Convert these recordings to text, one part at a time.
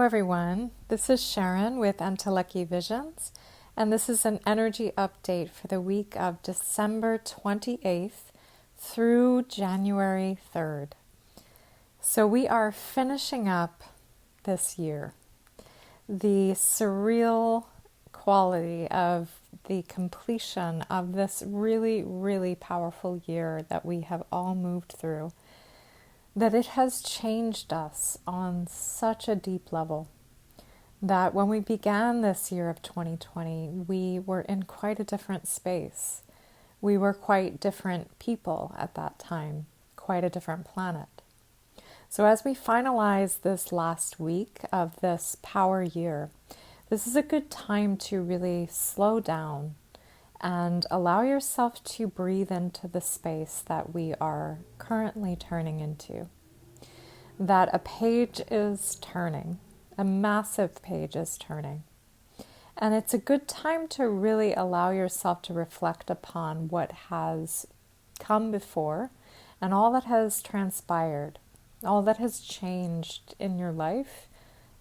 Hello everyone, this is Sharon with Anteleki Visions, and this is an energy update for the week of December 28th through January 3rd. So we are finishing up this year. The surreal quality of the completion of this really, really powerful year that we have all moved through, that it has changed us on such a deep level that when we began this year of 2020, we were in quite a different space. We were quite different people at that time, quite a different planet. So as we finalize this last week of this power year, this is a good time to really slow down and allow yourself to breathe into the space that we are currently turning into. That a page is turning, a massive page is turning. And it's a good time to really allow yourself to reflect upon what has come before and all that has transpired, all that has changed in your life,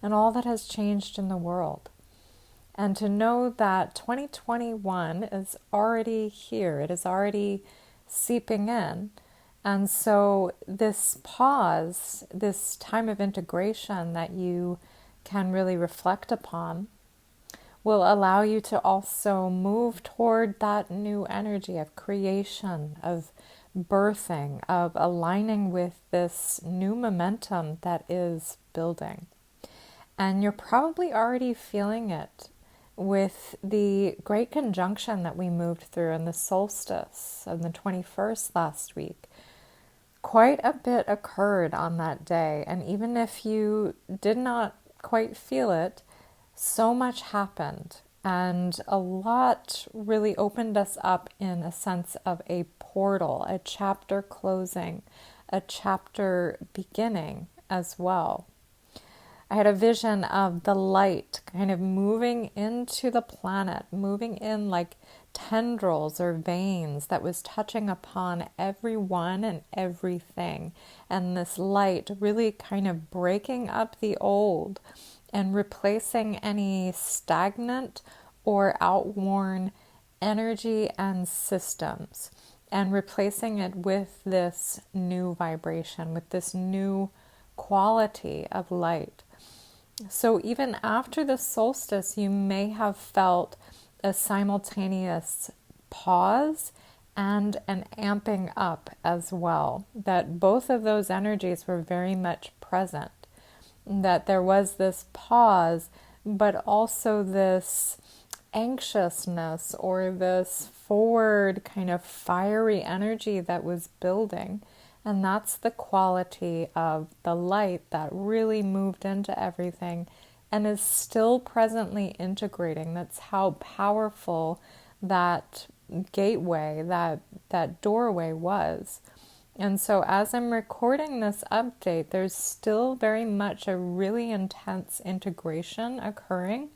and all that has changed in the world. And to know that 2021 is already here, it is already seeping in. And so this pause, this time of integration that you can really reflect upon, will allow you to also move toward that new energy of creation, of birthing, of aligning with this new momentum that is building. And you're probably already feeling it with the great conjunction that we moved through in the solstice on the 21st last week. Quite a bit occurred on that day, and even if you did not quite feel it, so much happened, and a lot really opened us up in a sense of a portal, a chapter closing, a chapter beginning as well. I had a vision of the light kind of moving into the planet, moving in like tendrils or veins that was touching upon everyone and everything. And this light really kind of breaking up the old and replacing any stagnant or outworn energy and systems, and replacing it with this new vibration, with this new quality of light. So even after the solstice, you may have felt a simultaneous pause and an amping up as well, that both of those energies were very much present, that there was this pause, but also this anxiousness or this forward kind of fiery energy that was building. And that's the quality of the light that really moved into everything and is still presently integrating. That's how powerful that gateway, that doorway was. And so as I'm recording this update, there's still very much a really intense integration occurring,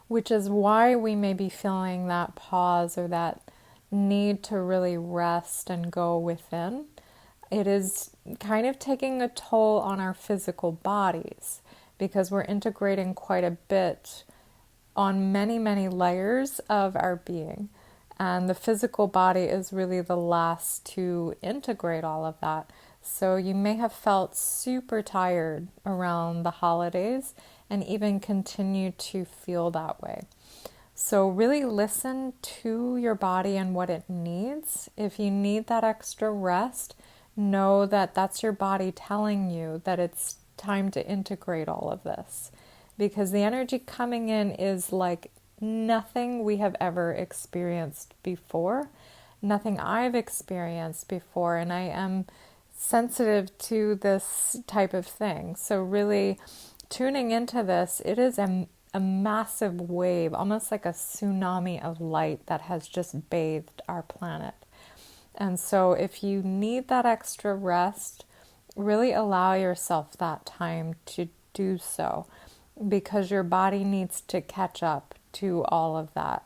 which is why we may be feeling that pause or that need to really rest and go within. It is kind of taking a toll on our physical bodies because we're integrating quite a bit on many, many layers of our being. And the physical body is really the last to integrate all of that. So you may have felt super tired around the holidays and even continue to feel that way. So really listen to your body and what it needs. If you need that extra rest, know that that's your body telling you that it's time to integrate all of this, because the energy coming in is like nothing we have ever experienced before, nothing I've experienced before, and I am sensitive to this type of thing. So really tuning into this, it is a massive wave, almost like a tsunami of light that has just bathed our planet. And so if you need that extra rest, really allow yourself that time to do so, because your body needs to catch up to all of that.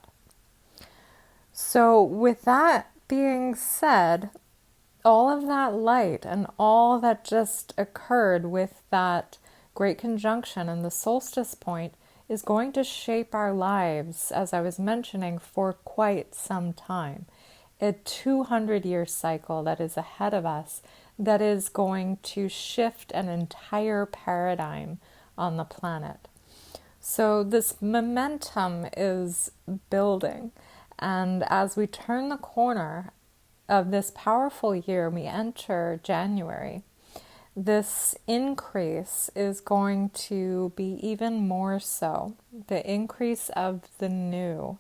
So with that being said, all of that light and all that just occurred with that great conjunction and the solstice point is going to shape our lives, as I was mentioning, for quite some time. A 200-year cycle that is ahead of us that is going to shift an entire paradigm on the planet. So this momentum is building, and as we turn the corner of this powerful year, we enter January, this increase is going to be even more so. The increase of the new,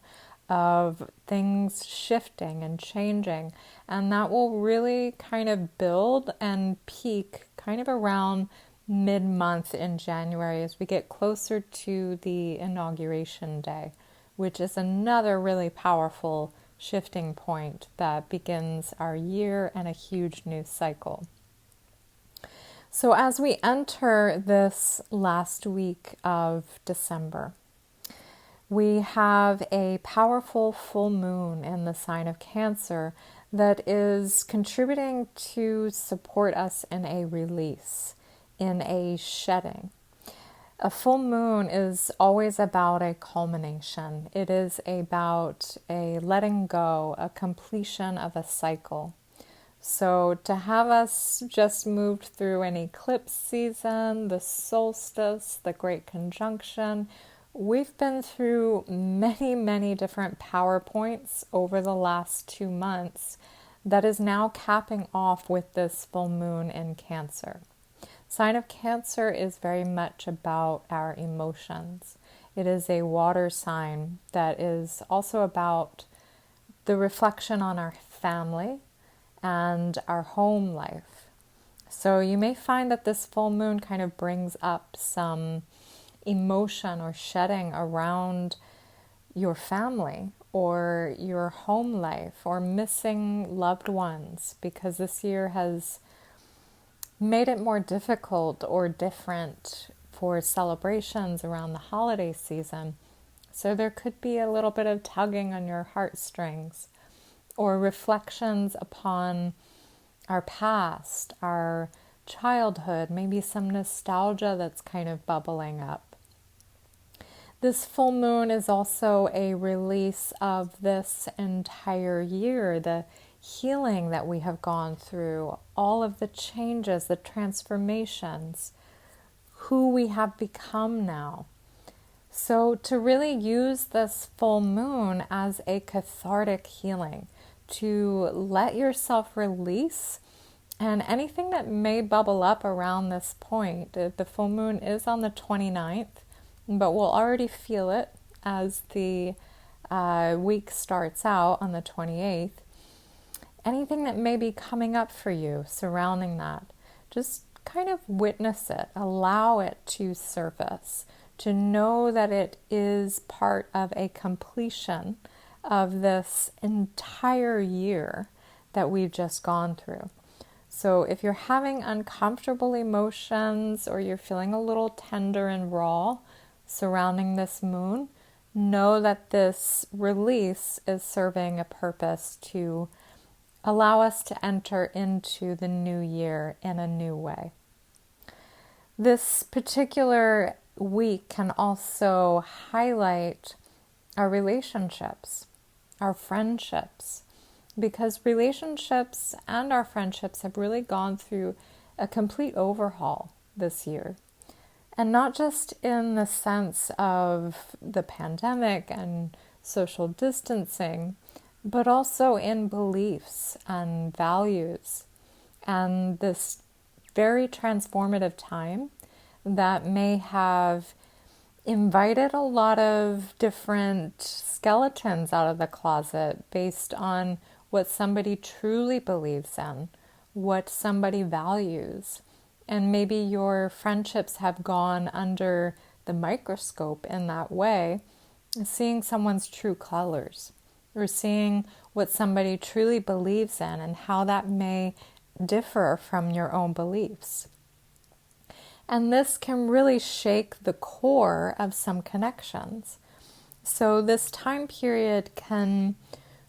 of things shifting and changing, and that will really kind of build and peak kind of around mid-month in January as we get closer to the inauguration day, which is another really powerful shifting point that begins our year and a huge new cycle. So as we enter this last week of December, we have a powerful full moon in the sign of Cancer that is contributing to support us in a release, in a shedding. A full moon is always about a culmination. It is about a letting go, a completion of a cycle. So to have us just moved through an eclipse season, the solstice, the great conjunction, we've been through many, many different PowerPoints over the last 2 months that is now capping off with this full moon in Cancer. Sign of Cancer is very much about our emotions. It is a water sign that is also about the reflection on our family and our home life. So you may find that this full moon kind of brings up some emotion or shedding around your family or your home life or missing loved ones, because this year has made it more difficult or different for celebrations around the holiday season. So there could be a little bit of tugging on your heartstrings or reflections upon our past, our childhood, maybe some nostalgia that's kind of bubbling up. This full moon is also a release of this entire year, the healing that we have gone through, all of the changes, the transformations, who we have become now. So to really use this full moon as a cathartic healing, to let yourself release, and anything that may bubble up around this point. The full moon is on the 29th, but we'll already feel it as the week starts out on the 28th. Anything that may be coming up for you surrounding that, just kind of witness it, allow it to surface, to know that it is part of a completion of this entire year that we've just gone through. So if you're having uncomfortable emotions or you're feeling a little tender and raw surrounding this moon, know that this release is serving a purpose to allow us to enter into the new year in a new way. This particular week can also highlight our relationships, our friendships, because relationships and our friendships have really gone through a complete overhaul this year. And not just in the sense of the pandemic and social distancing, but also in beliefs and values, and this very transformative time that may have invited a lot of different skeletons out of the closet based on what somebody truly believes in, what somebody values. And maybe your friendships have gone under the microscope in that way, seeing someone's true colors, or seeing what somebody truly believes in and how that may differ from your own beliefs. And this can really shake the core of some connections. So this time period can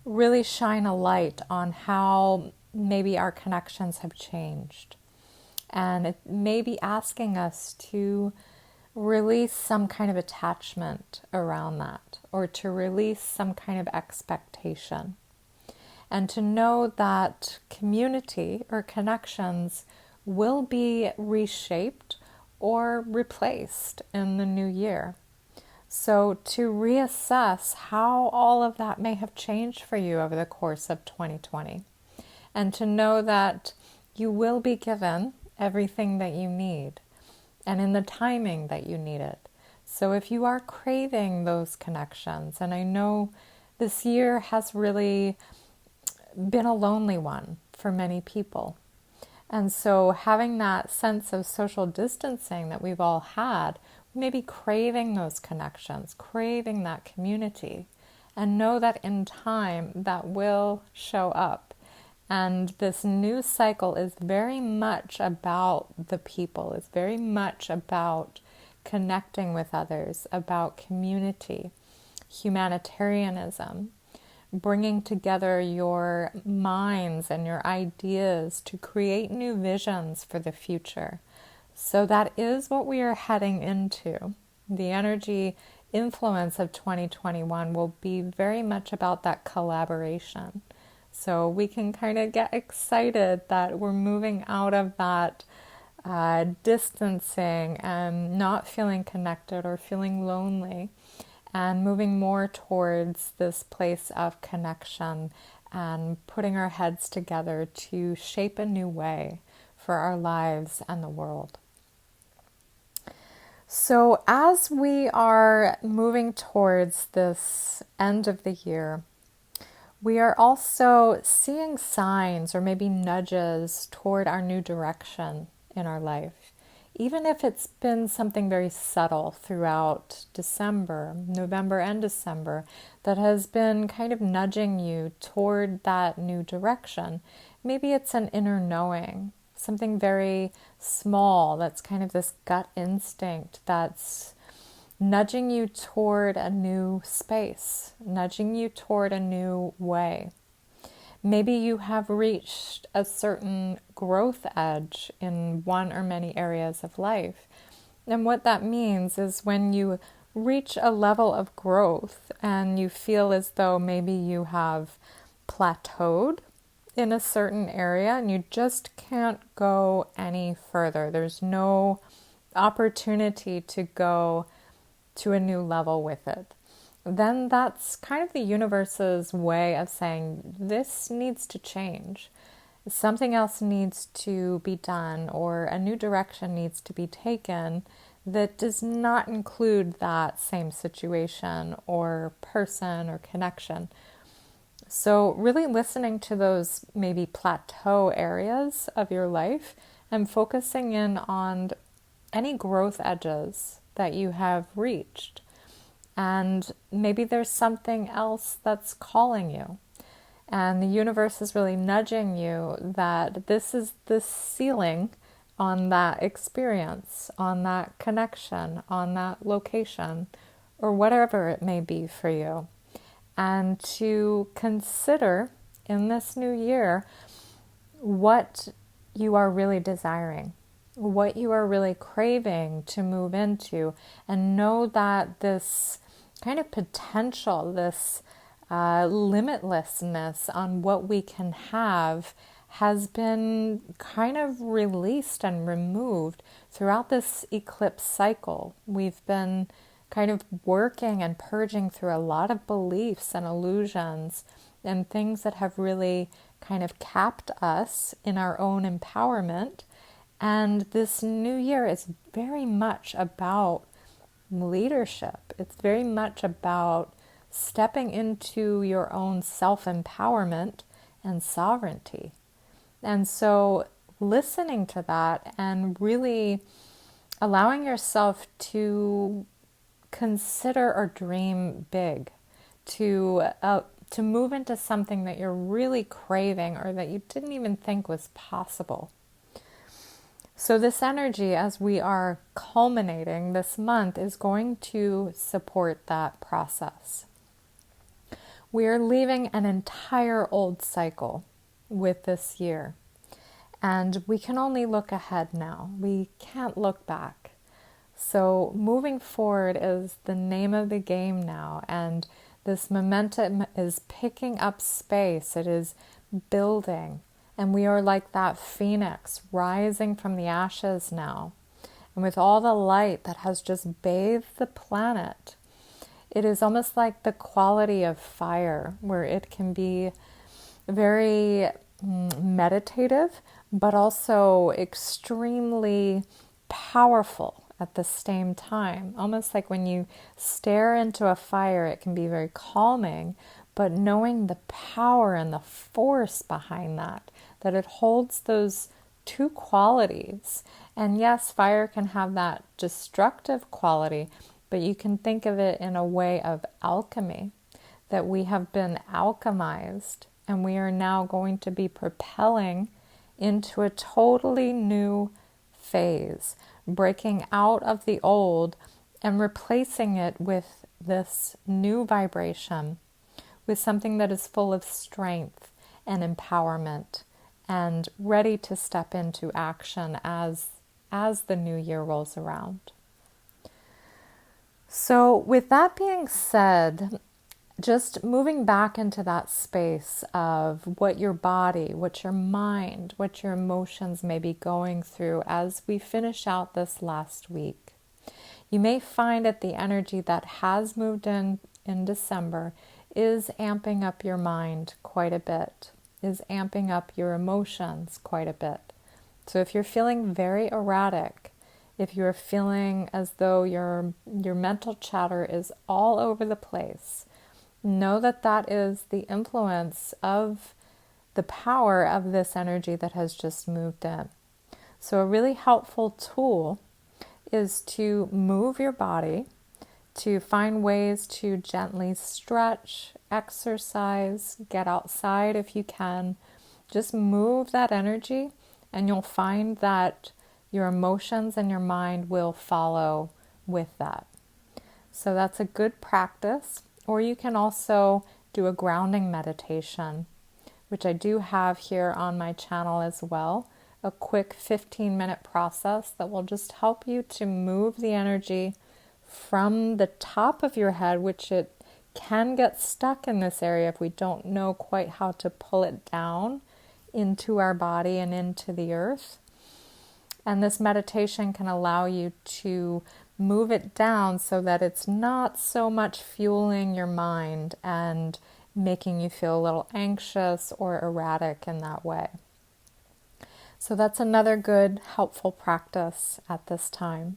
really shine a light on how maybe our connections have changed. And it may be asking us to release some kind of attachment around that, or to release some kind of expectation. And to know that community or connections will be reshaped or replaced in the new year. So to reassess how all of that may have changed for you over the course of 2020, and to know that you will be given everything that you need and in the timing that you need it. So if you are craving those connections, and I know this year has really been a lonely one for many people. And so having that sense of social distancing that we've all had, maybe craving those connections, craving that community, and know that in time that will show up. And this new cycle is very much about the people. It's very much about connecting with others, about community, humanitarianism, bringing together your minds and your ideas to create new visions for the future. So that is what we are heading into. The energy influence of 2021 will be very much about that collaboration. So we can kind of get excited that we're moving out of that distancing and not feeling connected or feeling lonely, and moving more towards this place of connection and putting our heads together to shape a new way for our lives and the world. So as we are moving towards this end of the year, we are also seeing signs or maybe nudges toward our new direction in our life. Even if it's been something very subtle throughout December, November and December, that has been kind of nudging you toward that new direction. Maybe it's an inner knowing, something very small that's kind of this gut instinct that's nudging you toward a new space, nudging you toward a new way. Maybe you have reached a certain growth edge in one or many areas of life. And what that means is when you reach a level of growth and you feel as though maybe you have plateaued in a certain area and you just can't go any further. There's no opportunity to go to a new level with it. Then that's kind of the universe's way of saying this needs to change. Something else needs to be done, or a new direction needs to be taken that does not include that same situation or person or connection. So really listening to those maybe plateau areas of your life and focusing in on any growth edges that you have reached. And maybe there's something else that's calling you. And the universe is really nudging you that this is the ceiling on that experience, on that connection, on that location, or whatever it may be for you. And to consider in this new year what you are really desiring, what you are really craving to move into, and know that this kind of potential, this limitlessness on what we can have has been kind of released and removed throughout this eclipse cycle. We've been kind of working and purging through a lot of beliefs and illusions and things that have really kind of capped us in our own empowerment. And this new year is very much about leadership. It's very much about stepping into your own self-empowerment and sovereignty. And so listening to that and really allowing yourself to consider or dream big, to move into something that you're really craving or that you didn't even think was possible. So this energy, as we are culminating this month, is going to support that process. We are leaving an entire old cycle with this year. And we can only look ahead now. We can't look back. So moving forward is the name of the game now. And this momentum is picking up space. It is building. And we are like that phoenix rising from the ashes now. And with all the light that has just bathed the planet, it is almost like the quality of fire, where it can be very meditative, but also extremely powerful at the same time. Almost like when you stare into a fire, it can be very calming, but knowing the power and the force behind that it holds those two qualities. And yes, fire can have that destructive quality, but you can think of it in a way of alchemy, that we have been alchemized and we are now going to be propelling into a totally new phase, breaking out of the old and replacing it with this new vibration, with something that is full of strength and empowerment and ready to step into action as the new year rolls around. So with that being said, just moving back into that space of what your body, what your mind, what your emotions may be going through as we finish out this last week. You may find that the energy that has moved in December is amping up your mind quite a bit, is amping up your emotions quite a bit. So if you're feeling very erratic, if you're feeling as though your mental chatter is all over the place, know that that is the influence of the power of this energy that has just moved in. So a really helpful tool is to move your body, to find ways to gently stretch, exercise, get outside if you can. Just move that energy and you'll find that your emotions and your mind will follow with that. So that's a good practice. Or you can also do a grounding meditation, which I do have here on my channel as well. A quick 15-minute process that will just help you to move the energy from the top of your head, which it can get stuck in this area if we don't know quite how to pull it down into our body and into the earth. And this meditation can allow you to move it down so that it's not so much fueling your mind and making you feel a little anxious or erratic in that way. So that's another good, helpful practice at this time.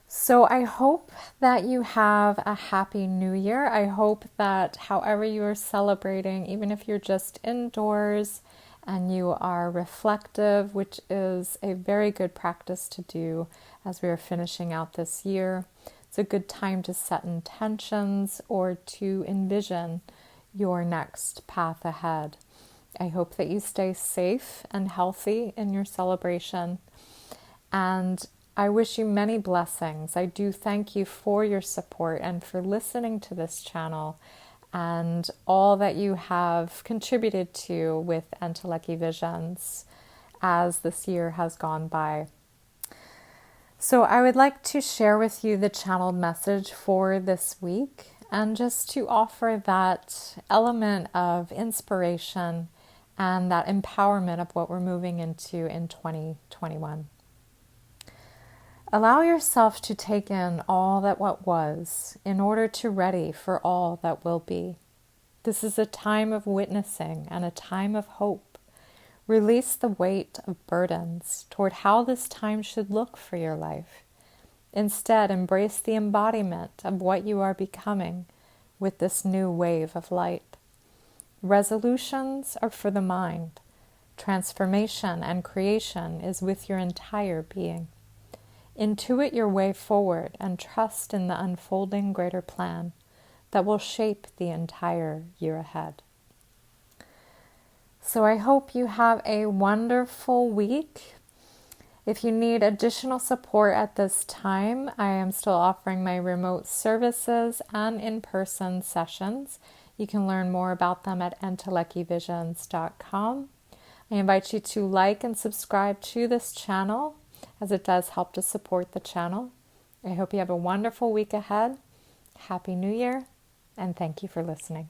So I hope that you have a happy new year. I hope that however you are celebrating, even if you're just indoors and you are reflective, which is a very good practice to do as we are finishing out this year, it's a good time to set intentions or to envision your next path ahead. I hope that you stay safe and healthy in your celebration, and I wish you many blessings. I do thank you for your support and for listening to this channel and all that you have contributed to with Entelechy Visions as this year has gone by. So I would like to share with you the channeled message for this week and just to offer that element of inspiration and that empowerment of what we're moving into in 2021. Allow yourself to take in all that what was in order to ready for all that will be. This is a time of witnessing and a time of hope. Release the weight of burdens toward how this time should look for your life. Instead, embrace the embodiment of what you are becoming with this new wave of light. Resolutions are for the mind. Transformation and creation is with your entire being. Intuit your way forward and trust in the unfolding greater plan that will shape the entire year ahead. So I hope you have a wonderful week. If you need additional support at this time, I am still offering my remote services and in-person sessions. You can learn more about them at entelechyvisions.com. I invite you to like and subscribe to this channel, as it does help to support the channel. I hope you have a wonderful week ahead. Happy New Year, and thank you for listening.